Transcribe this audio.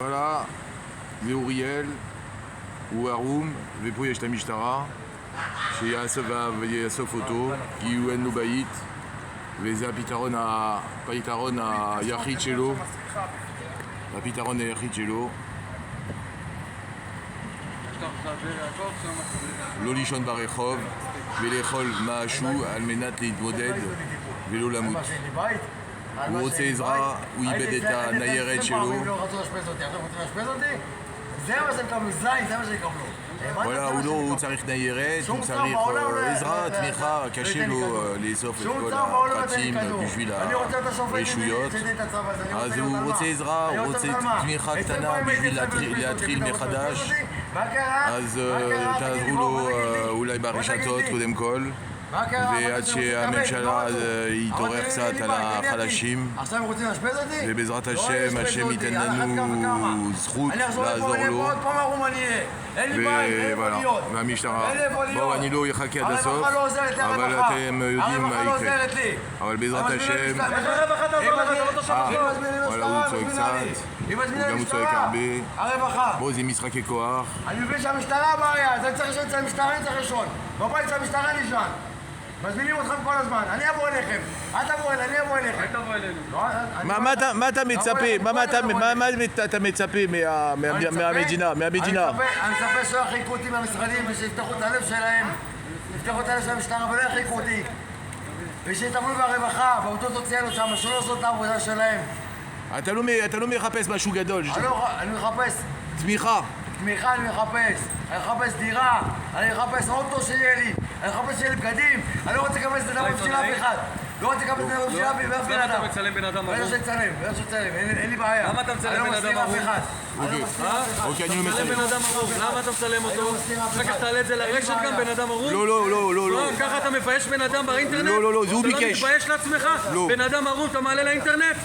וואלה, זה אוריאל, הוא ערום, ופה יש את המשטרה שיאסוף אותו, כי הוא אין לו בית, וזה הפתרון היחיד שלו, לא לישון ברחוב ולאכול משהו על מנת להתמודד ולא למות. הוא רוצה עזרה, הוא איבד את הניירת שלו. זה מה שקבלו, זה מה שקבלו. וואלה, הוא צריך ניירת, הוא צריך עזרה, תמיכה, קשה לו לאסוף את כל הפרטים בשביל הרשויות. אז הוא רוצה עזרה, הוא רוצה תמיכה קטנה בשביל להתחיל מחדש. אז תעזרו לו אולי ברשתות קודם כל, ועד שהממשלה יתעורר קצת על החלשים, ובעזרת השם, השם ייתן לנו זכות לעזור לו. והמשטרה, בואו, אני לא אחכה עד הסוף, אבל אתם יודעים מה יקרה. אבל בעזרת השם, וואלה, הוא צועק קצת, הוא צועק הרבה. בואו, זה משחקי כוח. אני מבין שהמשטרה הבעיה, אז אני צריך לשאול אצל המשטרה, אני צריך לשאול. בבית של המשטרה נשאל. מזמינים אתכם כל הזמן, אני אבוא אליכם. אל תבוא אליי, אני אבוא אליכם. אל תבוא אלינו. מה אתה מצפה מהמדינה? אני מצפה שלא יחיקו אותי מהמשרדים ושיפתחו את הלב שלהם. יפתחו את הלב של המשטרה ולא יחיקו אותי. ושיטפלו ברווחה, בעובדות סוציאליות שם, שלא לעשות את העבודה שלהם. אתה לא מחפש משהו גדול. אני מחפש תמיכה. תמיכה אני מחפש דירה, אני מחפש אוטו שיהיה לי, אני מחפש שיהיה לי בגדים, אני לא רוצה לקבל את זה בשביל אף אחד. לא רוצה לקבל את זה בשביל אף בן אדם. למה אתה מצלם בן אדם ערום? בטח שצלם, אין לי בעיה. למה אתה מצלם בן אדם ערום? אוקיי, אני מצלם בן אדם ערום, למה אתה מצלם אותו? אחר כך תעלה את זה לרשת גם בן אדם ערום? לא. ככה אתה מבייש בן אדם באינטרנט? לא, זה הוא ביקש. אתה לא מתבייש לעצמך? בן אדם ערום אתה מעלה לאינטרנט?